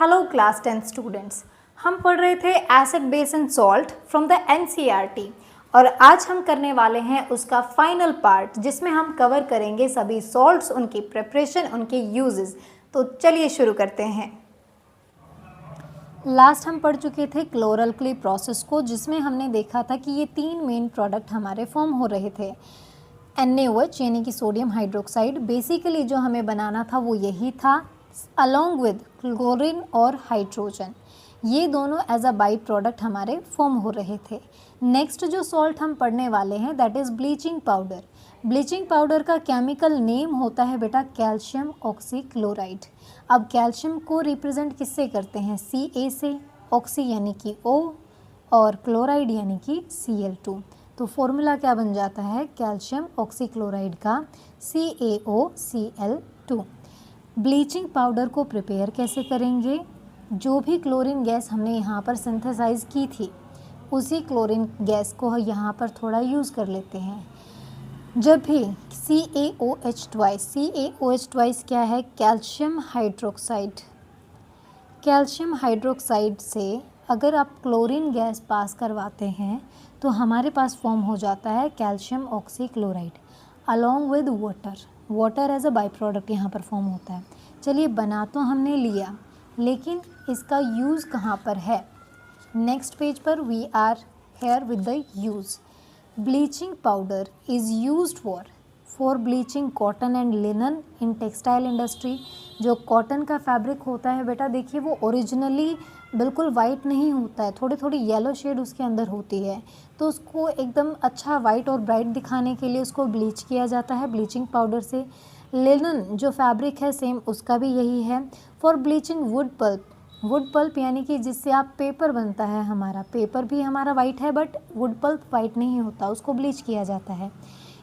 Hello class 10 students, हम पढ़ रहे थे acid base and salt from the NCERT और आज हम करने वाले हैं उसका फाइनल पार्ट जिसमें हम कवर करेंगे सभी सॉल्ट्स, उनकी प्रिपरेशन, उनके यूजेस। तो चलिए शुरू करते हैं। लास्ट हम पढ़ चुके थे क्लोरल्कली प्रोसेस को, जिसमें हमने देखा था कि ये तीन मेन प्रोडक्ट हमारे फॉर्म हो रहे थे। NaOH यानी कि सोडियम हाइड्रोक्साइड, बेसिकली जो हमें बनाना था वो यही था, अलॉन्ग विद क्लोरीन और हाइड्रोजन। ये दोनों एज अ बाई प्रोडक्ट हमारे फॉर्म हो रहे थे। नेक्स्ट जो सॉल्ट हम पढ़ने वाले हैं that is bleaching powder. Bleaching powder का केमिकल नेम होता है बेटा कैल्शियम ऑक्सीक्लोराइड। अब कैल्शियम को रिप्रेजेंट किससे करते हैं? Ca से, ऑक्सी यानी कि O और क्लोराइड यानी कि Cl2। तो फॉर्मूला क्या बन जाता है कैल्शियम ऑक्सीक्लोराइड का CaOCl2। ब्लीचिंग पाउडर को प्रिपेयर कैसे करेंगे? जो भी क्लोरीन गैस हमने यहाँ पर सिंथेसाइज की थी उसी क्लोरीन गैस को यहाँ पर थोड़ा यूज़ कर लेते हैं। जब भी CaOH2 क्या है? Calcium hydroxide. कैल्शियम हाइड्रोक्साइड से अगर आप क्लोरीन गैस पास करवाते हैं तो हमारे पास फॉर्म हो जाता है calcium oxychloride along with water. Water as a by product यहाँ पर फॉर्म होता है। चलिए, बना तो हमने लिया, लेकिन इसका यूज़ कहाँ पर है? नेक्स्ट पेज पर we are here with the use. Bleaching powder is used for bleaching cotton and linen in textile industry. जो कॉटन का फैब्रिक होता है बेटा, देखिए वो ओरिजिनली बिल्कुल वाइट नहीं होता है, थोड़ी थोड़ी येलो शेड उसके अंदर होती है। तो उसको एकदम अच्छा वाइट और ब्राइट दिखाने के लिए उसको ब्लीच किया जाता है ब्लीचिंग पाउडर से। लिनन जो फैब्रिक है सेम उसका भी यही है। For bleaching wood pulp, wood pulp यानी कि जिससे आप पेपर बनता है, हमारा पेपर भी हमारा वाइट है बट वुड पल्प वाइट नहीं होता, उसको ब्लीच किया जाता है।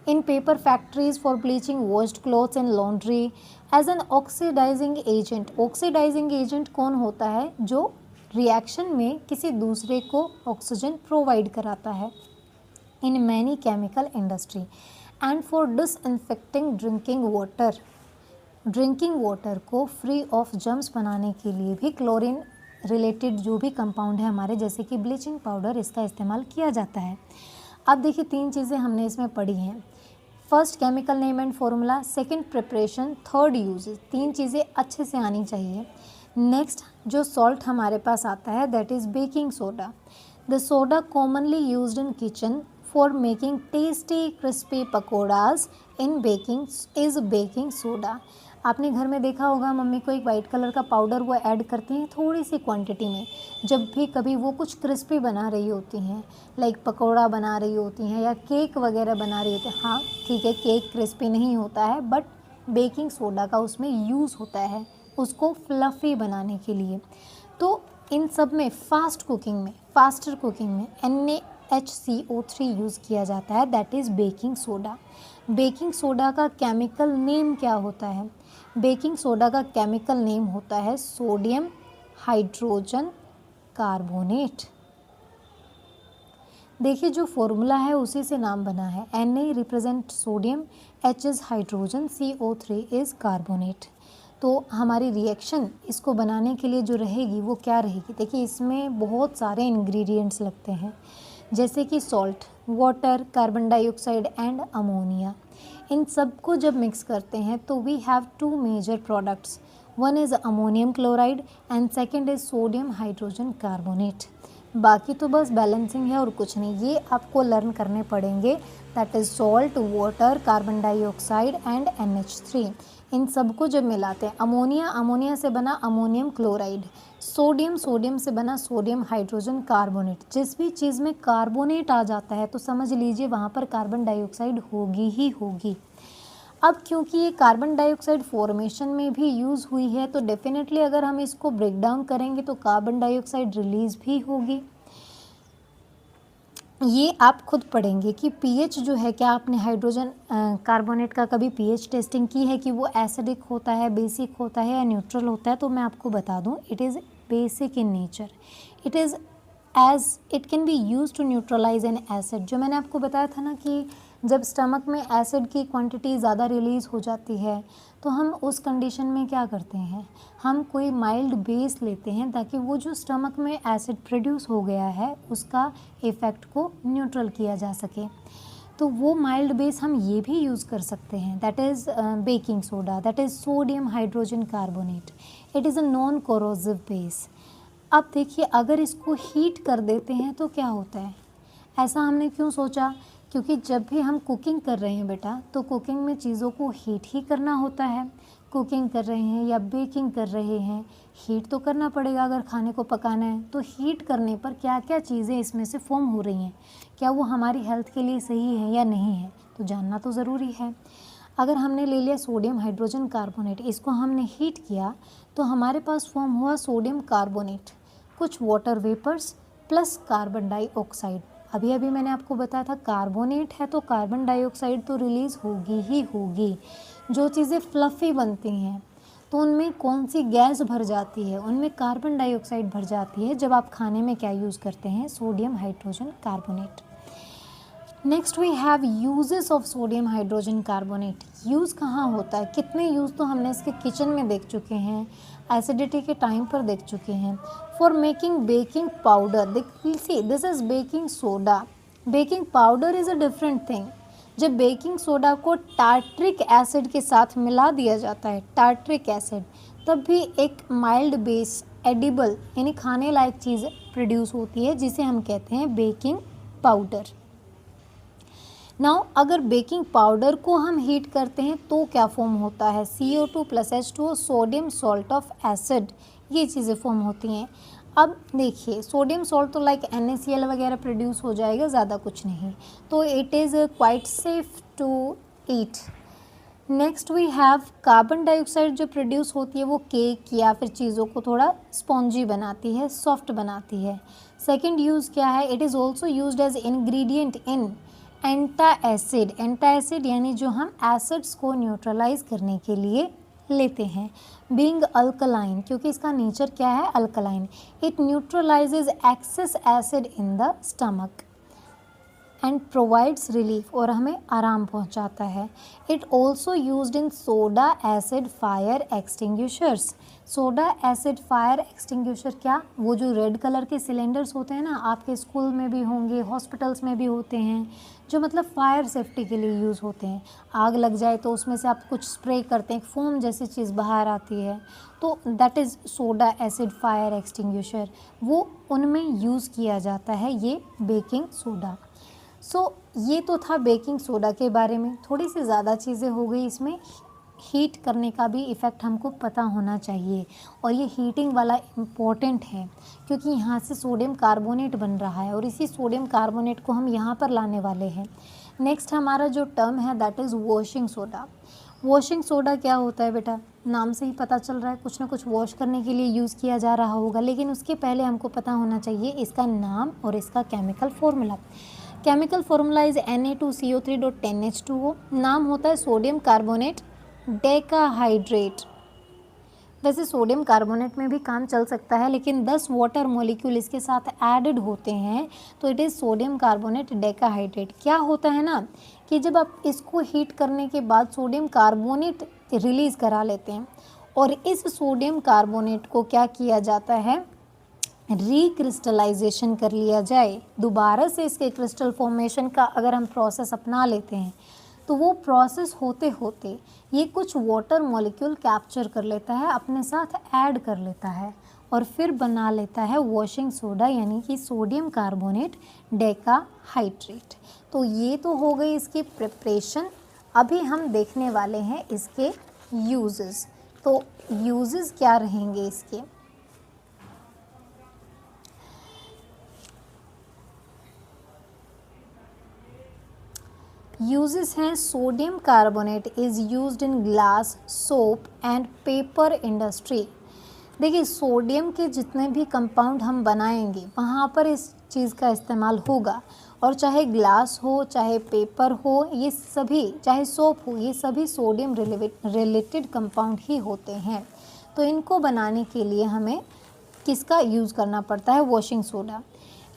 In paper factories for bleaching washed clothes and laundry as an oxidising agent. Oxidising agent कौन होता है? जो रिएक्शन में किसी दूसरे को ऑक्सीजन प्रोवाइड कराता है। In many chemical industry and for disinfecting drinking water. Drinking water को फ्री ऑफ जर्म्स बनाने के लिए भी क्लोरीन रिलेटेड जो भी कंपाउंड है हमारे, जैसे कि ब्लीचिंग पाउडर, इसका इस्तेमाल किया जाता है। अब देखिए, तीन चीज़ें हमने इसमें पढ़ी हैं। First chemical name and formula, second preparation, third uses. तीन चीज़ें अच्छे से आनी चाहिए। नेक्स्ट जो सॉल्ट हमारे पास आता है that is baking soda. The soda commonly used in kitchen for making tasty crispy pakoras in baking is baking soda. आपने घर में देखा होगा मम्मी को एक वाइट कलर का पाउडर वो ऐड करती हैं थोड़ी सी क्वांटिटी में, जब भी कभी वो कुछ क्रिस्पी बना रही होती हैं, लाइक पकौड़ा बना रही होती हैं या केक वगैरह बना रही होती हैं। हाँ ठीक है, केक क्रिस्पी नहीं होता है बट बेकिंग सोडा का उसमें यूज़ होता है उसको फ्लफ़ी बनाने के लिए। तो इन सब में फास्टर कुकिंग में NaHCO3 यूज़ किया जाता है, that is baking soda. Baking soda का केमिकल नेम क्या होता है? बेकिंग सोडा का केमिकल नेम होता है सोडियम हाइड्रोजन कार्बोनेट। देखिए, जो फॉर्मूला है उसी से नाम बना है। Na represent sodium, H is hydrogen, CO3 is carbonate. तो हमारी रिएक्शन इसको बनाने के लिए जो रहेगी वो क्या रहेगी? देखिए, इसमें बहुत सारे इंग्रेडिएंट्स लगते हैं, जैसे कि salt, water, carbon dioxide and ammonia. इन सब को जब मिक्स करते हैं तो we have two major products, one is ammonium chloride and second is sodium hydrogen carbonate. बाकी तो बस बैलेंसिंग है और कुछ नहीं, ये आपको लर्न करने पड़ेंगे। That is salt, water, carbon dioxide and NH3। इन सबको जब मिलाते हैं, अमोनिया से बना अमोनियम क्लोराइड, सोडियम से बना सोडियम हाइड्रोजन कार्बोनेट। जिस भी चीज़ में कार्बोनेट आ जाता है तो समझ लीजिए वहाँ पर कार्बन डाइऑक्साइड होगी ही होगी। अब क्योंकि ये कार्बन डाइऑक्साइड फॉर्मेशन में भी यूज़ हुई है तो डेफिनेटली अगर हम इसको ब्रेक डाउन करेंगे तो कार्बन डाइऑक्साइड रिलीज़ भी होगी। ये आप खुद पढ़ेंगे कि पीएच जो है, क्या आपने हाइड्रोजन कार्बोनेट का कभी पीएच टेस्टिंग की है कि वो एसिडिक होता है, बेसिक होता है या न्यूट्रल होता है? तो मैं आपको बता दूं, it is basic in nature. It is as it can be use to neutralise an acid. जो मैंने आपको बताया था ना कि जब स्टमक में एसिड की क्वांटिटी ज़्यादा रिलीज़ हो जाती है तो हम उस कंडीशन में क्या करते हैं, हम कोई माइल्ड बेस लेते हैं ताकि वो जो स्टमक में एसिड प्रोड्यूस हो गया है उसका इफ़ेक्ट को न्यूट्रल किया जा सके। तो वो माइल्ड बेस हम ये भी यूज़ कर सकते हैं, that is baking soda, that is sodium hydrogen carbonate. It is a non corrosive base. अब देखिए अगर इसको हीट कर देते हैं तो क्या होता है, ऐसा हमने क्यों सोचा, क्योंकि जब भी हम कुकिंग कर रहे हैं बेटा तो कुकिंग में चीज़ों को हीट ही करना होता है। कुकिंग कर रहे हैं या बेकिंग कर रहे हैं, हीट तो करना पड़ेगा अगर खाने को पकाना है। तो हीट करने पर क्या क्या चीज़ें इसमें से फॉर्म हो रही हैं, क्या वो हमारी हेल्थ के लिए सही है या नहीं है, तो जानना तो ज़रूरी है। अगर हमने ले लिया सोडियम हाइड्रोजन कार्बोनेट, इसको हमने हीट किया तो हमारे पास फॉर्म हुआ सोडियम कार्बोनेट, कुछ water vapours plus carbon dioxide. अभी अभी मैंने आपको बताया था कार्बोनेट है तो कार्बन डाइऑक्साइड तो रिलीज़ होगी ही होगी। जो चीज़ें फ्लफ़ी बनती हैं तो उनमें कौन सी गैस भर जाती है, उनमें कार्बन डाइऑक्साइड भर जाती है जब आप खाने में क्या यूज़ करते हैं, sodium hydrogen carbonate. Next we have uses of sodium hydrogen carbonate. Use कहाँ होता है, कितने यूज़ तो हमने इसके किचन में देख चुके हैं, एसिडिटी के टाइम पर देख चुके हैं। For making baking powder, see this is baking soda, baking powder is a different thing. जब बेकिंग सोडा को टार्ट्रिक एसिड के साथ मिला दिया जाता है, टार्ट्रिक एसिड, तब भी एक माइल्ड बेस एडिबल यानी खाने लायक चीज़ प्रोड्यूस होती है जिसे हम कहते हैं बेकिंग पाउडर। नाउ अगर बेकिंग पाउडर को हम हीट करते हैं तो क्या फॉर्म होता है, CO2 + H2O, sodium salt of acid, ये चीज़ें फॉर्म होती हैं। अब देखिए सोडियम सॉल्ट तो लाइक NaCl वगैरह प्रोड्यूस हो जाएगा, ज़्यादा कुछ नहीं, तो it is quite safe to eat. Next we have carbon dioxide जो प्रोड्यूस होती है वो केक या फिर चीज़ों को थोड़ा स्पॉन्जी बनाती है, सॉफ्ट बनाती है। सेकेंड यूज़ क्या है, it is also used as ingredient in antacid. Antacid यानी जो हम एसिड्स को न्यूट्रलाइज करने के लिए लेते हैं। बीइंग अल्कलाइन, क्योंकि इसका नेचर क्या है, alkaline, it न्यूट्रलाइजेज excess acid in the stomach and provides relief, और हमें आराम पहुंचाता है। It also used in soda acid fire extinguishers. Soda acid fire extinguisher क्या, वो जो रेड कलर के सिलेंडर्स होते हैं ना, आपके स्कूल में भी होंगे, हॉस्पिटल्स में भी होते हैं, जो मतलब फायर सेफ्टी के लिए यूज़ होते हैं। आग लग जाए तो उसमें से आप कुछ स्प्रे करते हैं, एक फोम जैसी चीज़ बाहर आती है, तो that is soda acid fire extinguisher, वो उनमें यूज़ किया जाता है ये बेकिंग सोडा। सो ये तो था बेकिंग सोडा के बारे में, थोड़ी सी ज़्यादा चीज़ें हो गई इसमें। हीट करने का भी इफ़ेक्ट हमको पता होना चाहिए, और ये हीटिंग वाला इम्पॉर्टेंट है क्योंकि यहाँ से सोडियम कार्बोनेट बन रहा है और इसी सोडियम कार्बोनेट को हम यहाँ पर लाने वाले हैं। नेक्स्ट हमारा जो टर्म है that is washing soda. Washing soda क्या होता है बेटा, नाम से ही पता चल रहा है कुछ ना कुछ वॉश करने के लिए यूज़ किया जा रहा होगा, लेकिन उसके पहले हमको पता होना चाहिए इसका नाम और इसका chemical formula. Chemical formula is Na2CO3.10H2O। नाम होता है सोडियम कार्बोनेट डेकाहाइड्रेट। वैसे सोडियम कार्बोनेट में भी काम चल सकता है, लेकिन 10 वाटर मॉलिक्यूल इसके साथ एडेड होते हैं तो it is sodium carbonate decahydrate. क्या होता है ना कि जब आप इसको हीट करने के बाद सोडियम कार्बोनेट रिलीज़ करा लेते हैं, और इस सोडियम कार्बोनेट को क्या किया जाता है, रिक्रिस्टलाइजेशन कर लिया जाए, दोबारा से इसके क्रिस्टल फॉर्मेशन का अगर हम प्रोसेस अपना लेते हैं, तो वो प्रोसेस होते होते ये कुछ वाटर मॉलिक्यूल कैप्चर कर लेता है, अपने साथ ऐड कर लेता है, और फिर बना लेता है वॉशिंग सोडा यानी कि सोडियम कार्बोनेट डेकाहाइड्रेट। तो ये तो हो गई इसकी प्रिपरेशन। अभी हम देखने वाले हैं इसके यूजेस। तो यूजेस क्या रहेंगे इसके, यूजेस हैं, sodium carbonate is used in glass, soap and paper industry. देखिए सोडियम के जितने भी कंपाउंड हम बनाएंगे वहाँ पर इस चीज़ का इस्तेमाल होगा, और चाहे ग्लास हो, चाहे पेपर हो, ये सभी, चाहे सोप हो, ये सभी सोडियम रिलेटेड कंपाउंड ही होते हैं। तो इनको बनाने के लिए हमें किसका यूज़ करना पड़ता है, washing soda.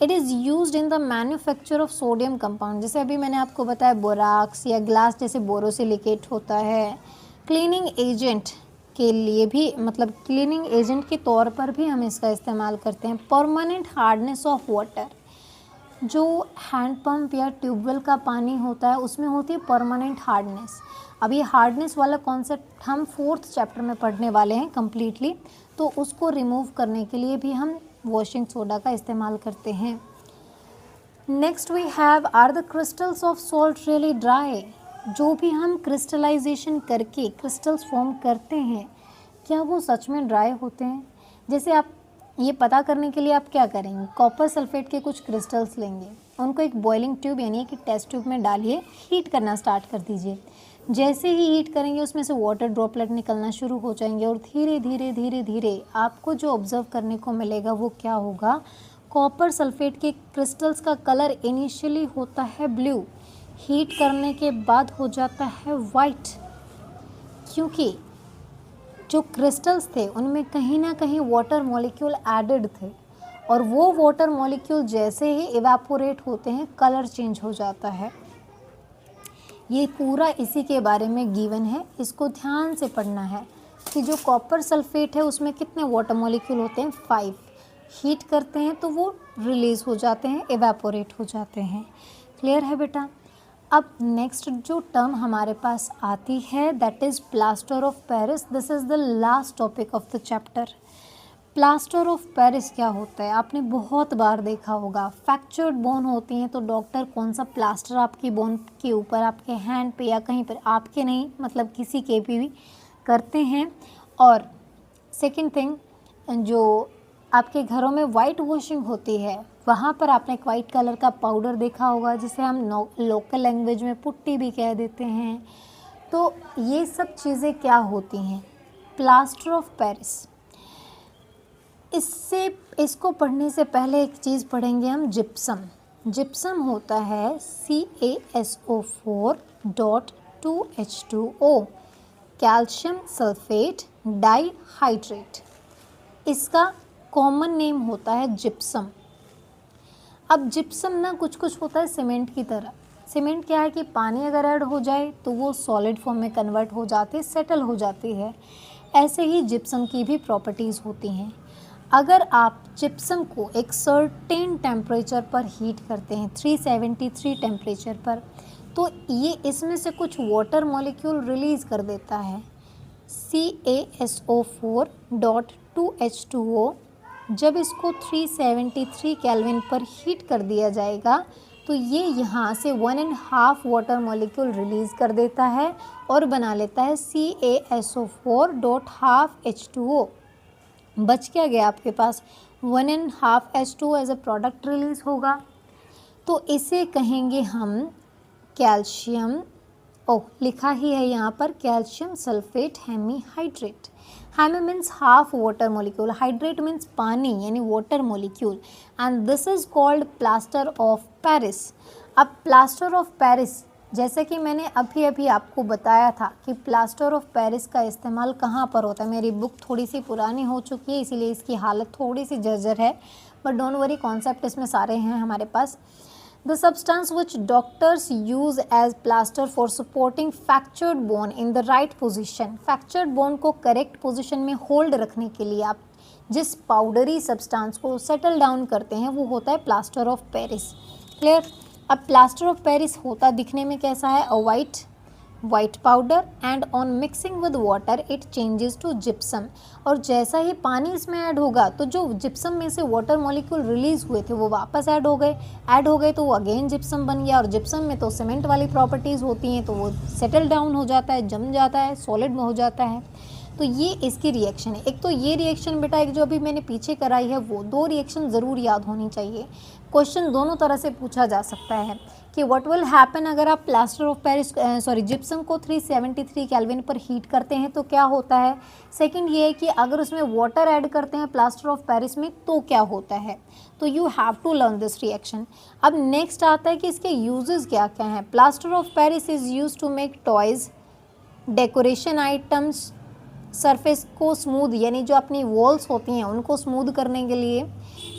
It is used in the manufacture of sodium compound. जैसे अभी मैंने आपको बताया बोराक्स या ग्लास जैसे बोरोसिलिकेट होता है, क्लीनिंग एजेंट के लिए भी, मतलब क्लीनिंग एजेंट के तौर पर भी हम इसका इस्तेमाल करते हैं। परमानेंट हार्डनेस ऑफ वाटर, जो हैंड पंप या ट्यूबवेल का पानी होता है उसमें होती है परमानेंट हार्डनेस। अब ये हार्डनेस वाला कॉन्सेप्ट हम 4th चैप्टर में पढ़ने वाले हैं कम्प्लीटली, तो उसको रिमूव करने के लिए भी हम वॉशिंग सोडा का इस्तेमाल करते हैं। Next we have, are the crystals of salt really dry? जो भी हम क्रिस्टलाइजेशन करके क्रिस्टल्स फॉर्म करते हैं, क्या वो सच में ड्राई होते हैं? जैसे आप ये पता करने के लिए आप क्या करेंगे, कॉपर सल्फेट के कुछ क्रिस्टल्स लेंगे, उनको एक बॉइलिंग ट्यूब यानी कि टेस्ट ट्यूब में डालिए, हीट करना स्टार्ट कर दीजिए। जैसे ही हीट करेंगे उसमें से वाटर ड्रॉपलेट निकलना शुरू हो जाएंगे और धीरे धीरे धीरे धीरे आपको जो ऑब्जर्व करने को मिलेगा वो क्या होगा, कॉपर सल्फेट के क्रिस्टल्स का कलर इनिशियली होता है ब्लू, हीट करने के बाद हो जाता है वाइट, क्योंकि जो क्रिस्टल्स थे उनमें कहीं ना कहीं वाटर मॉलिक्यूल एडेड थे और वो वाटर मॉलिक्यूल जैसे ही इवेपोरेट होते हैं कलर चेंज हो जाता है। ये पूरा इसी के बारे में गिवन है, इसको ध्यान से पढ़ना है कि जो कॉपर सल्फेट है उसमें कितने वाटर मॉलिक्यूल होते हैं, 5। हीट करते हैं तो वो रिलीज़ हो जाते हैं, इवेपोरेट हो जाते हैं। क्लियर है बेटा? अब नेक्स्ट जो टर्म हमारे पास आती है that is plaster of Paris. This is the last topic of the chapter. Plaster of Paris क्या होता है? आपने बहुत बार देखा होगा, फ्रैक्चर्ड बोन होती हैं तो डॉक्टर कौन सा प्लास्टर आपकी बोन के ऊपर, आपके हैंड पे या कहीं पर, आपके नहीं मतलब किसी के भी करते हैं। और सेकंड थिंग, जो आपके घरों में वाइट वॉशिंग होती है वहाँ पर आपने एक वाइट कलर का पाउडर देखा होगा जिसे हम लोकल लैंग्वेज में पुट्टी भी कह देते हैं। तो ये सब चीज़ें क्या होती हैं, प्लास्टर ऑफ पेरिस। इसको पढ़ने से पहले एक चीज़ पढ़ेंगे हम, जिप्सम। जिप्सम होता है CaSO4.2H2O, कैल्शियम सल्फेट डाइहाइड्रेट। इसका कॉमन नेम होता है जिप्सम। अब जिप्सम ना कुछ कुछ होता है सीमेंट की तरह। सीमेंट क्या है कि पानी अगर ऐड हो जाए तो वो सॉलिड फॉर्म में कन्वर्ट हो जाती है, सेटल हो जाती है। ऐसे ही जिप्सम की भी प्रॉपर्टीज़ होती हैं। अगर आप जिप्सम को एक सर्टेन टेम्परेचर पर हीट करते हैं, 373 टेम्परेचर पर, तो ये इसमें से कुछ वाटर मॉलिक्यूल रिलीज़ कर देता है, CaSO4.2H2O। जब इसको 373 केल्विन पर हीट कर दिया जाएगा तो ये यहाँ से 1.5 वाटर मॉलिक्यूल रिलीज़ कर देता है और बना लेता है CaSO4.2H2O। बच क्या गया आपके पास, 1.5 H2O as a product release होगा। तो इसे कहेंगे हम कैल्शियम, लिखा ही है यहाँ पर, calcium sulphate hemihydrate. Hemi means half water molecule, hydrate means पानी यानी water molecule, and this is called plaster of Paris. अब प्लास्टर ऑफ पेरिस, जैसे कि मैंने अभी आपको बताया था कि प्लास्टर ऑफ पेरिस का इस्तेमाल कहाँ पर होता है। मेरी बुक थोड़ी सी पुरानी हो चुकी है इसीलिए इसकी हालत थोड़ी सी जर्जर है, बट डोंट वरी, कॉन्सेप्ट इसमें सारे हैं हमारे पास। The substance which doctors use as plaster for supporting fractured bone in the right position. fractured bone को correct position में hold रखने के लिए आप जिस पाउडरी सब्सटेंस को सेटल डाउन करते हैं वो होता है प्लास्टर ऑफ पेरिस। क्लियर? अब प्लास्टर ऑफ पेरिस होता दिखने में कैसा है, a white powder, and on mixing with water it changes to gypsum. और जैसा ही पानी इसमें ऐड होगा तो जो जिप्सम में से वाटर मॉलिक्यूल रिलीज हुए थे वो वापस ऐड हो गए तो वो अगेन जिप्सम बन गया। और जिप्सम में तो सीमेंट वाली प्रॉपर्टीज़ होती हैं तो वो सेटल डाउन हो जाता है, जम जाता है, सॉलिड में हो जाता है। तो ये इसकी रिएक्शन है। एक तो ये रिएक्शन बेटा, एक जो अभी मैंने पीछे कराई है वो, 2 रिएक्शन ज़रूर याद होनी चाहिए। क्वेश्चन दोनों तरह से पूछा जा सकता है कि व्हाट विल हैपन अगर आप प्लास्टर ऑफ पेरिस जिप्सम को 373 केल्विन पर हीट करते हैं तो क्या होता है। सेकंड ये है कि अगर उसमें वाटर ऐड करते हैं प्लास्टर ऑफ पेरिस में तो क्या होता है। तो you have to learn this reaction. अब नेक्स्ट आता है कि इसके यूजेस क्या क्या हैं। Plaster of Paris is use to make toys, decoration items, surface को स्मूथ यानी जो अपनी वॉल्स होती हैं उनको स्मूथ करने के लिए,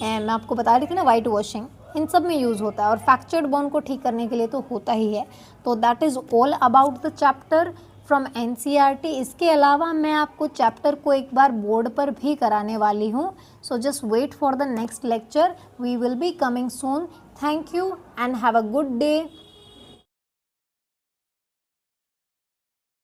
मैं आपको बता रही थी ना वाइट वॉशिंग, इन सब में यूज़ होता है। और फ्रैक्चर्ड बोन को ठीक करने के लिए तो होता ही है। तो that is all about the chapter from NCERT. इसके अलावा मैं आपको चैप्टर को एक बार बोर्ड पर भी कराने वाली हूँ। So just wait for the next lecture, we will be coming soon. Thank you and have a good day.